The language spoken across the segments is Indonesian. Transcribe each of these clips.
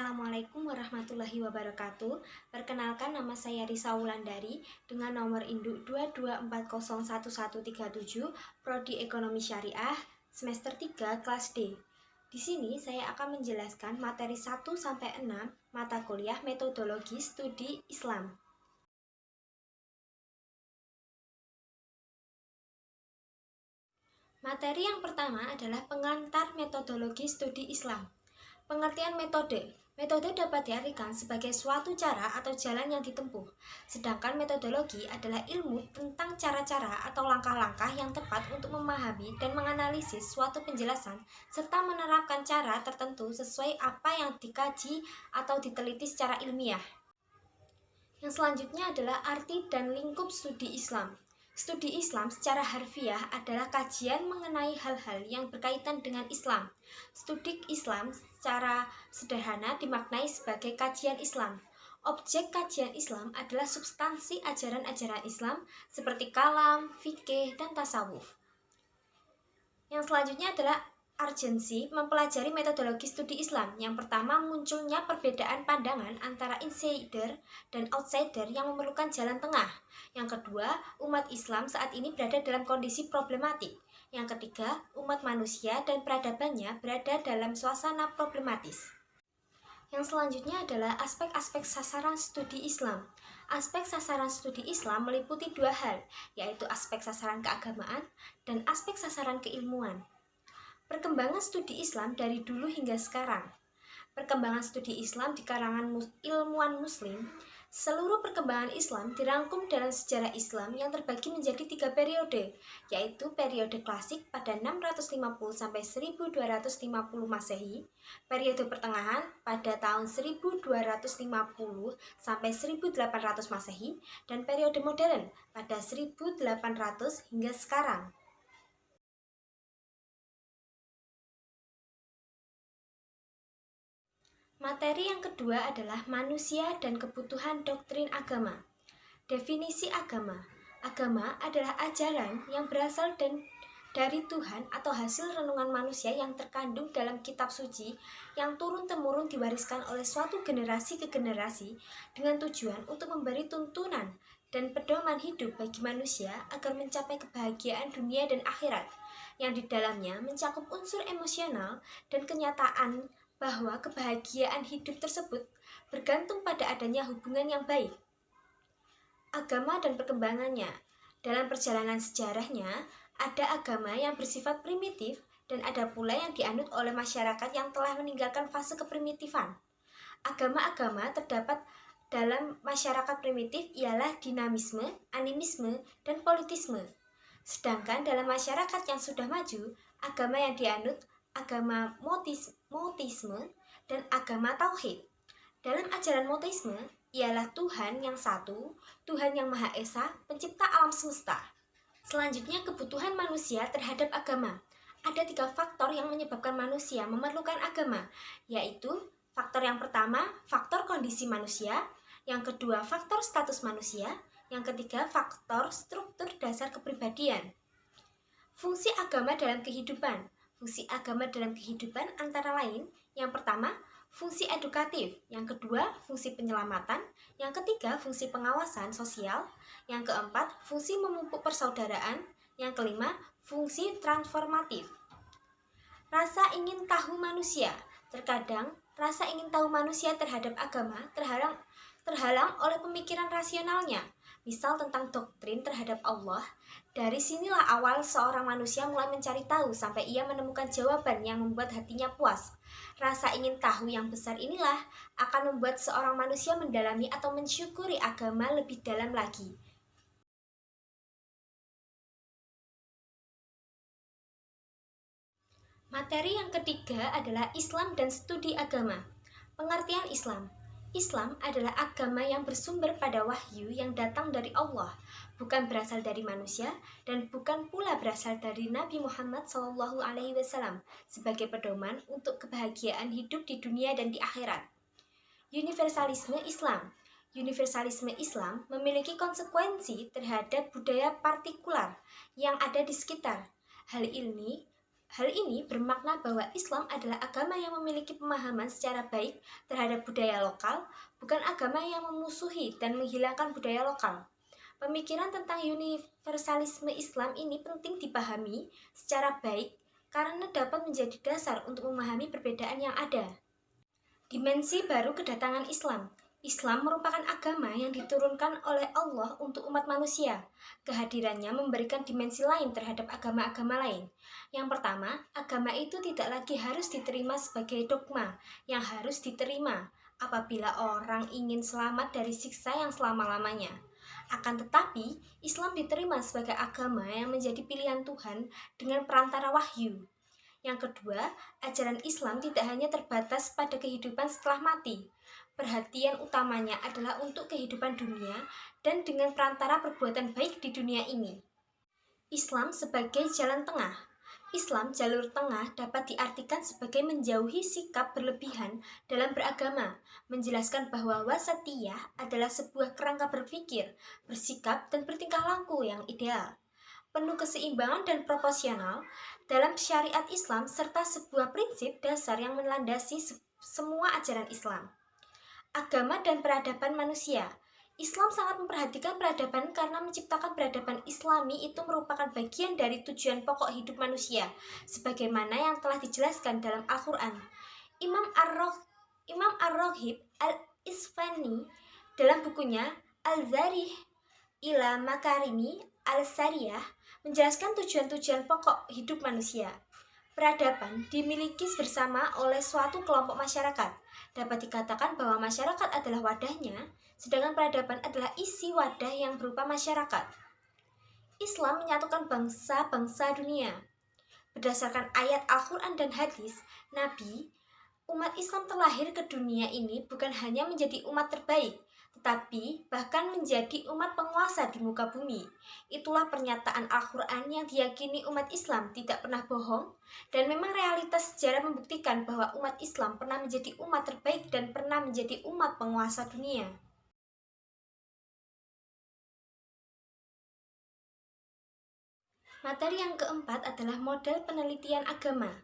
Assalamualaikum warahmatullahi wabarakatuh. Perkenalkan, nama saya Risa Wulandari dengan nomor induk 224011137, Prodi Ekonomi Syariah, semester 3, kelas D. Di sini saya akan menjelaskan materi 1 sampai 6 mata kuliah metodologi studi Islam. Materi yang pertama adalah pengantar metodologi studi Islam. Pengertian metode. Metode dapat diartikan sebagai suatu cara atau jalan yang ditempuh. Sedangkan metodologi adalah ilmu tentang cara-cara atau langkah-langkah yang tepat untuk memahami dan menganalisis suatu penjelasan serta menerapkan cara tertentu sesuai apa yang dikaji atau diteliti secara ilmiah. Yang selanjutnya adalah arti dan lingkup studi Islam. Studi Islam secara harfiah adalah kajian mengenai hal-hal yang berkaitan dengan Islam. Studi Islam secara sederhana dimaknai sebagai kajian Islam. Objek kajian Islam adalah substansi ajaran-ajaran Islam seperti kalam, fikih, dan tasawuf. Yang selanjutnya adalah urgensi mempelajari metodologi studi Islam. Yang pertama, munculnya perbedaan pandangan antara insider dan outsider yang memerlukan jalan tengah. Yang kedua, umat Islam saat ini berada dalam kondisi problematik. Yang ketiga, umat manusia dan peradabannya berada dalam suasana problematis. Yang selanjutnya adalah aspek-aspek sasaran studi Islam. Aspek sasaran studi Islam meliputi dua hal, yaitu aspek sasaran keagamaan dan aspek sasaran keilmuan. Perkembangan studi Islam dari dulu hingga sekarang. Perkembangan studi Islam di kalangan ilmuwan Muslim. Seluruh perkembangan Islam dirangkum dalam sejarah Islam yang terbagi menjadi 3 periode, yaitu periode klasik pada 650 sampai 1250 Masehi, periode pertengahan pada tahun 1250 sampai 1800 Masehi, dan periode modern pada 1800 hingga sekarang. Materi yang kedua adalah manusia dan kebutuhan doktrin agama. Definisi agama. Agama adalah ajaran yang berasal dari Tuhan atau hasil renungan manusia yang terkandung dalam kitab suci yang turun-temurun diwariskan oleh suatu generasi ke generasi dengan tujuan untuk memberi tuntunan dan pedoman hidup bagi manusia agar mencapai kebahagiaan dunia dan akhirat, yang di dalamnya mencakup unsur emosional dan kenyataan bahwa kebahagiaan hidup tersebut bergantung pada adanya hubungan yang baik. Agama dan perkembangannya. Dalam perjalanan sejarahnya, ada agama yang bersifat primitif dan ada pula yang dianut oleh masyarakat yang telah meninggalkan fase keprimitifan. Agama-agama terdapat dalam masyarakat primitif ialah dinamisme, animisme, dan politisme. Sedangkan dalam masyarakat yang sudah maju, agama yang dianut agama monoteisme dan agama tauhid. Dalam ajaran monoteisme ialah Tuhan yang satu, Tuhan yang Maha Esa, pencipta alam semesta. Selanjutnya, kebutuhan manusia terhadap agama. Ada 3 faktor yang menyebabkan manusia memerlukan agama, yaitu faktor yang pertama, faktor kondisi manusia, yang kedua, faktor status manusia, yang ketiga, faktor struktur dasar kepribadian. Fungsi agama dalam kehidupan. Fungsi agama dalam kehidupan antara lain, yang pertama, fungsi edukatif, yang kedua, fungsi penyelamatan, yang ketiga, fungsi pengawasan sosial, yang keempat, fungsi memupuk persaudaraan, yang kelima, fungsi transformatif. Rasa ingin tahu manusia. Terkadang, rasa ingin tahu manusia terhadap agama terhalang oleh pemikiran rasionalnya, misal tentang doktrin terhadap Allah. Dari sinilah awal seorang manusia mulai mencari tahu sampai ia menemukan jawaban yang membuat hatinya puas. Rasa ingin tahu yang besar inilah akan membuat seorang manusia mendalami atau mensyukuri agama lebih dalam lagi. Materi yang ketiga adalah Islam dan studi agama. Pengertian Islam. Islam adalah agama yang bersumber pada wahyu yang datang dari Allah, bukan berasal dari manusia dan bukan pula berasal dari Nabi Muhammad SAW sebagai pedoman untuk kebahagiaan hidup di dunia dan di akhirat. Universalisme Islam. Universalisme Islam memiliki konsekuensi terhadap budaya partikular yang ada di sekitar. Hal ini Hal ini bermakna bahwa Islam adalah agama yang memiliki pemahaman secara baik terhadap budaya lokal, bukan agama yang memusuhi dan menghilangkan budaya lokal. Pemikiran tentang universalisme Islam ini penting dipahami secara baik karena dapat menjadi dasar untuk memahami perbedaan yang ada. Dimensi baru kedatangan Islam. Islam merupakan agama yang diturunkan oleh Allah untuk umat manusia. Kehadirannya memberikan dimensi lain terhadap agama-agama lain. Yang pertama, agama itu tidak lagi harus diterima sebagai dogma yang harus diterima apabila orang ingin selamat dari siksa yang selama-lamanya. Akan tetapi, Islam diterima sebagai agama yang menjadi pilihan Tuhan dengan perantara wahyu. Yang kedua, ajaran Islam tidak hanya terbatas pada kehidupan setelah mati. Perhatian utamanya adalah untuk kehidupan dunia dan dengan perantara perbuatan baik di dunia ini. Islam sebagai jalan tengah. Islam jalur tengah dapat diartikan sebagai menjauhi sikap berlebihan dalam beragama, menjelaskan bahwa wasatiyah adalah sebuah kerangka berpikir, bersikap, dan bertingkah laku yang ideal, penuh keseimbangan dan proporsional dalam syariat Islam serta sebuah prinsip dasar yang melandasi semua ajaran Islam. Agama dan peradaban manusia. Islam sangat memperhatikan peradaban karena menciptakan peradaban Islami itu merupakan bagian dari tujuan pokok hidup manusia, sebagaimana yang telah dijelaskan dalam Al-Quran. Imam Ar-Raghib Al-Isfani dalam bukunya Al-Zarih ila Makarimi Al-Sariyah menjelaskan tujuan-tujuan pokok hidup manusia. Peradaban dimiliki bersama oleh suatu kelompok masyarakat. Dapat dikatakan bahwa masyarakat adalah wadahnya, sedangkan peradaban adalah isi wadah yang berupa masyarakat. Islam menyatukan bangsa-bangsa dunia. Berdasarkan ayat Al-Quran dan hadis Nabi, umat Islam terlahir ke dunia ini bukan hanya menjadi umat terbaik, tetapi bahkan menjadi umat penguasa di muka bumi. Itulah pernyataan Al-Quran yang diyakini umat Islam tidak pernah bohong, dan memang realitas sejarah membuktikan bahwa umat Islam pernah menjadi umat terbaik dan pernah menjadi umat penguasa dunia. Materi yang keempat adalah model penelitian agama.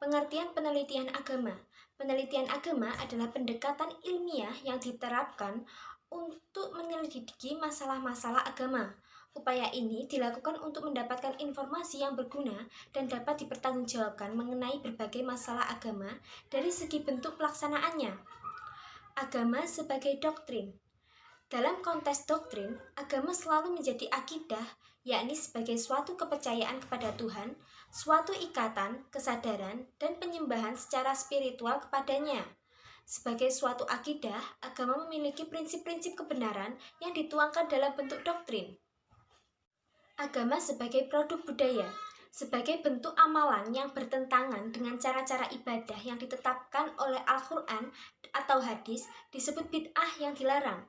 Pengertian penelitian agama. Penelitian agama adalah pendekatan ilmiah yang diterapkan untuk menyelidiki masalah-masalah agama. Upaya ini dilakukan untuk mendapatkan informasi yang berguna dan dapat dipertanggungjawabkan mengenai berbagai masalah agama dari segi bentuk pelaksanaannya. Agama sebagai doktrin. Dalam konteks doktrin, agama selalu menjadi akidah, yakni sebagai suatu kepercayaan kepada Tuhan, suatu ikatan, kesadaran, dan penyembahan secara spiritual kepadanya. Sebagai suatu akidah, agama memiliki prinsip-prinsip kebenaran yang dituangkan dalam bentuk doktrin. Agama sebagai produk budaya, sebagai bentuk amalan yang bertentangan dengan cara-cara ibadah yang ditetapkan oleh Al-Quran atau hadis disebut bid'ah yang dilarang.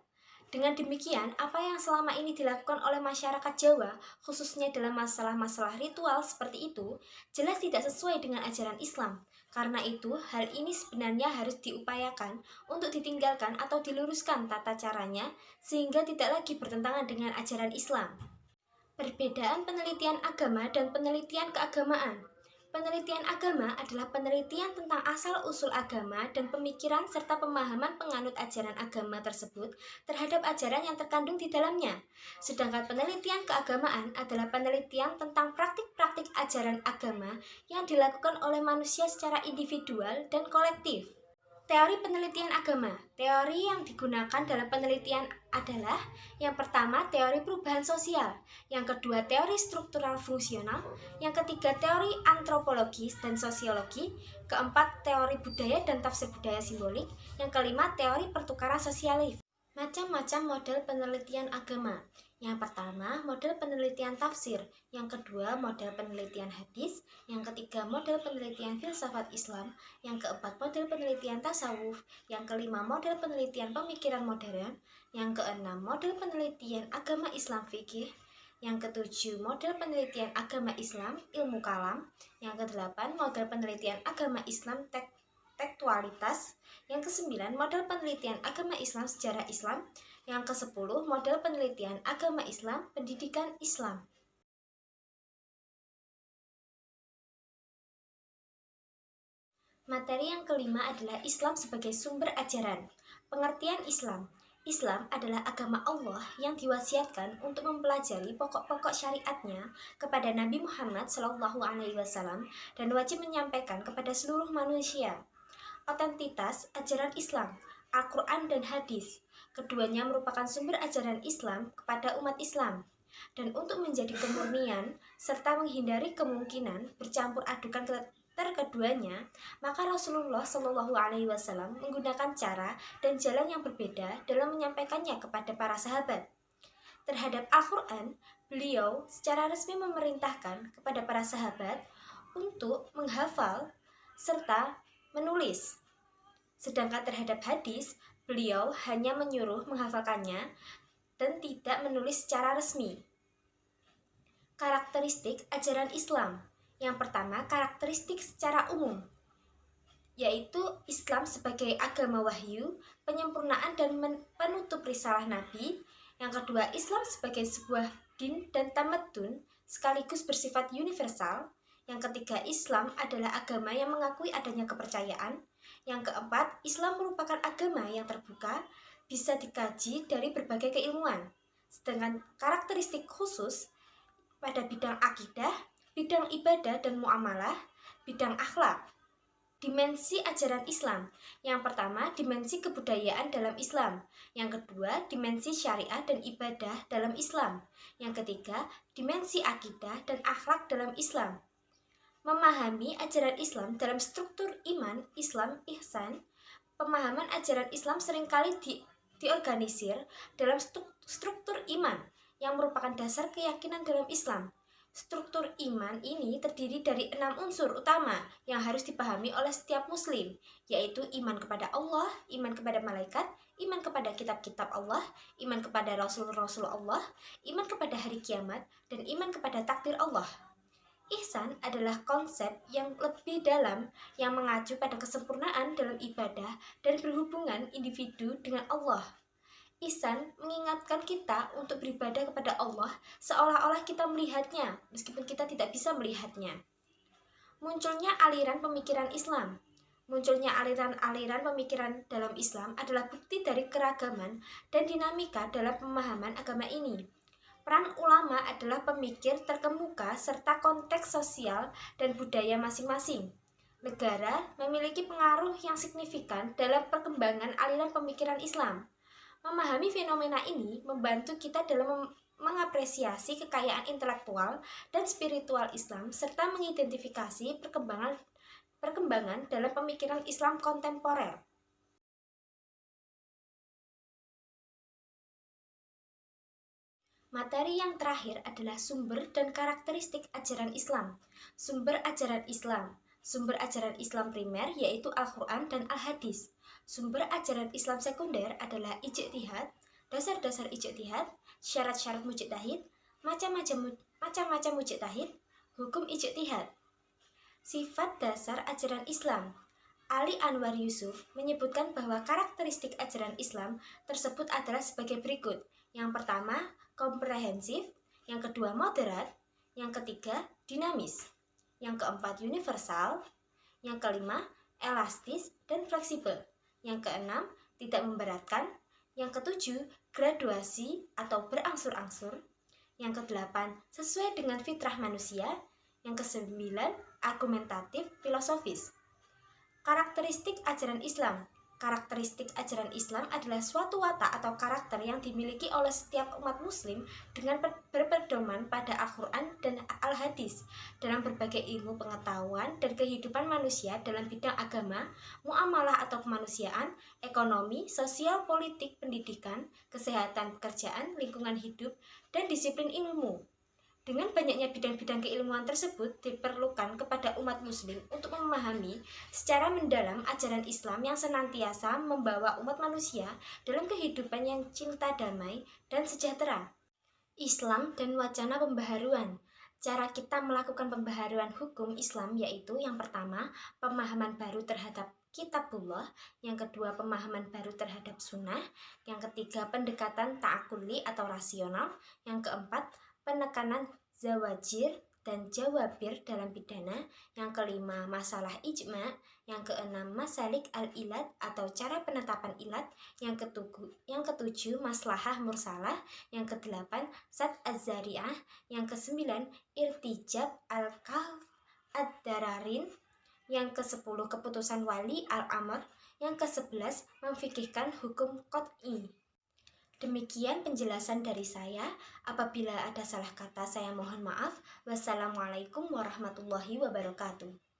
Dengan demikian, apa yang selama ini dilakukan oleh masyarakat Jawa, khususnya dalam masalah-masalah ritual seperti itu, jelas tidak sesuai dengan ajaran Islam. Karena itu, hal ini sebenarnya harus diupayakan untuk ditinggalkan atau diluruskan tata caranya, sehingga tidak lagi bertentangan dengan ajaran Islam. Perbedaan penelitian agama dan penelitian keagamaan. Penelitian agama adalah penelitian tentang asal-usul agama dan pemikiran serta pemahaman penganut ajaran agama tersebut terhadap ajaran yang terkandung di dalamnya. Sedangkan penelitian keagamaan adalah penelitian tentang praktik-praktik ajaran agama yang dilakukan oleh manusia secara individual dan kolektif. Teori penelitian agama. Teori yang digunakan dalam penelitian adalah yang pertama teori perubahan sosial, yang kedua teori struktural fungsional, yang ketiga teori antropologis dan sosiologi, keempat teori budaya dan tafsir budaya simbolik, yang kelima teori pertukaran sosialis. Macam-macam model penelitian agama. Yang pertama, model penelitian tafsir. Yang kedua, model penelitian hadis. Yang ketiga, model penelitian filsafat Islam. Yang keempat, model penelitian tasawuf. Yang kelima, model penelitian pemikiran modern. Yang keenam, model penelitian agama Islam fikih. Yang ketujuh, model penelitian agama Islam ilmu kalam. Yang kedelapan, model penelitian agama Islam tekstualitas. Yang kesembilan, model penelitian agama Islam sejarah Islam. Yang ke-10, model penelitian agama Islam pendidikan Islam. Materi yang kelima adalah Islam sebagai sumber ajaran. Pengertian Islam. Islam adalah agama Allah yang diwasiatkan untuk mempelajari pokok-pokok syariatnya kepada Nabi Muhammad SAW dan wajib menyampaikan kepada seluruh manusia. Otentitas ajaran Islam, Al-Quran dan Hadis. Keduanya merupakan sumber ajaran Islam kepada umat Islam. Dan untuk menjadi kemurnian serta menghindari kemungkinan bercampur adukan keduanya, maka Rasulullah Shallallahu Alaihi Wasallam menggunakan cara dan jalan yang berbeda dalam menyampaikannya kepada para sahabat. Terhadap Al-Quran, beliau secara resmi memerintahkan kepada para sahabat untuk menghafal serta menulis. Sedangkan terhadap hadis, beliau hanya menyuruh menghafalkannya dan tidak menulis secara resmi. Karakteristik ajaran Islam. Yang pertama, karakteristik secara umum, yaitu Islam sebagai agama wahyu, penyempurnaan dan penutup risalah Nabi. Yang kedua, Islam sebagai sebuah din dan tamadun sekaligus bersifat universal. Yang ketiga, Islam adalah agama yang mengakui adanya kepercayaan. Yang keempat, Islam merupakan agama yang terbuka, bisa dikaji dari berbagai keilmuan. Sedangkan karakteristik khusus pada bidang akidah, bidang ibadah dan muamalah, bidang akhlak. Dimensi ajaran Islam. Yang pertama, dimensi kebudayaan dalam Islam. Yang kedua, dimensi syariah dan ibadah dalam Islam. Yang ketiga, dimensi akidah dan akhlak dalam Islam. Memahami ajaran Islam dalam struktur iman, Islam, ihsan. Pemahaman ajaran Islam seringkali diorganisir dalam struktur iman yang merupakan dasar keyakinan dalam Islam. Struktur iman ini terdiri dari 6 unsur utama yang harus dipahami oleh setiap muslim, yaitu iman kepada Allah, iman kepada malaikat, iman kepada kitab-kitab Allah, iman kepada rasul-rasul Allah, iman kepada hari kiamat, dan iman kepada takdir Allah. Ihsan adalah konsep yang lebih dalam yang mengacu pada kesempurnaan dalam ibadah dan berhubungan individu dengan Allah. Ihsan mengingatkan kita untuk beribadah kepada Allah seolah-olah kita melihatnya, meskipun kita tidak bisa melihatnya. Munculnya aliran pemikiran Islam. Munculnya aliran-aliran pemikiran dalam Islam adalah bukti dari keragaman dan dinamika dalam pemahaman agama ini. Peran ulama adalah pemikir terkemuka serta konteks sosial dan budaya masing-masing. Negara memiliki pengaruh yang signifikan dalam perkembangan aliran pemikiran Islam. Memahami fenomena ini membantu kita dalam mengapresiasi kekayaan intelektual dan spiritual Islam serta mengidentifikasi perkembangan dalam pemikiran Islam kontemporer. Materi yang terakhir adalah sumber dan karakteristik ajaran Islam. Sumber ajaran Islam. Sumber ajaran Islam primer yaitu Al-Quran dan Al-Hadis. Sumber ajaran Islam sekunder adalah ijtihad, dasar-dasar ijtihad, syarat-syarat mujtahid, macam-macam mujtahid, hukum ijtihad. Sifat dasar ajaran Islam. Ali Anwar Yusuf menyebutkan bahwa karakteristik ajaran Islam tersebut adalah sebagai berikut. Yang pertama, komprehensif, yang kedua moderat, yang ketiga dinamis, yang keempat universal, yang kelima elastis dan fleksibel, yang keenam tidak memberatkan, yang ketujuh graduasi atau berangsur-angsur, yang kedelapan sesuai dengan fitrah manusia, yang kesembilan argumentatif filosofis. Karakteristik ajaran Islam. Karakteristik ajaran Islam adalah suatu watak atau karakter yang dimiliki oleh setiap umat muslim dengan berpedoman pada Al-Quran dan Al-Hadis dalam berbagai ilmu pengetahuan dan kehidupan manusia dalam bidang agama, muamalah atau kemanusiaan, ekonomi, sosial, politik, pendidikan, kesehatan, pekerjaan, lingkungan hidup, dan disiplin ilmu. Dengan banyaknya bidang-bidang keilmuan tersebut diperlukan kepada umat muslim untuk memahami secara mendalam ajaran Islam yang senantiasa membawa umat manusia dalam kehidupan yang cinta damai dan sejahtera. Islam dan wacana pembaharuan. Cara kita melakukan pembaharuan hukum Islam yaitu yang pertama, pemahaman baru terhadap Kitabullah, yang kedua pemahaman baru terhadap sunnah, yang ketiga pendekatan ta'akuli atau rasional, yang keempat penekanan zawajir dan jawabir dalam pidana. Yang kelima, masalah ijma. Yang keenam, masalik al-ilat atau cara penetapan ilat. Yang ketujuh, maslahah mursalah. Yang kedelapan, sad az-zari'ah. Yang kesembilan, irtijab al-kahf ad-dararin. Yang kesepuluh, keputusan wali al-amr. Yang kesebelas, memfikihkan hukum qat'i. Demikian penjelasan dari saya. Apabila ada salah kata, saya mohon maaf. Wassalamualaikum warahmatullahi wabarakatuh.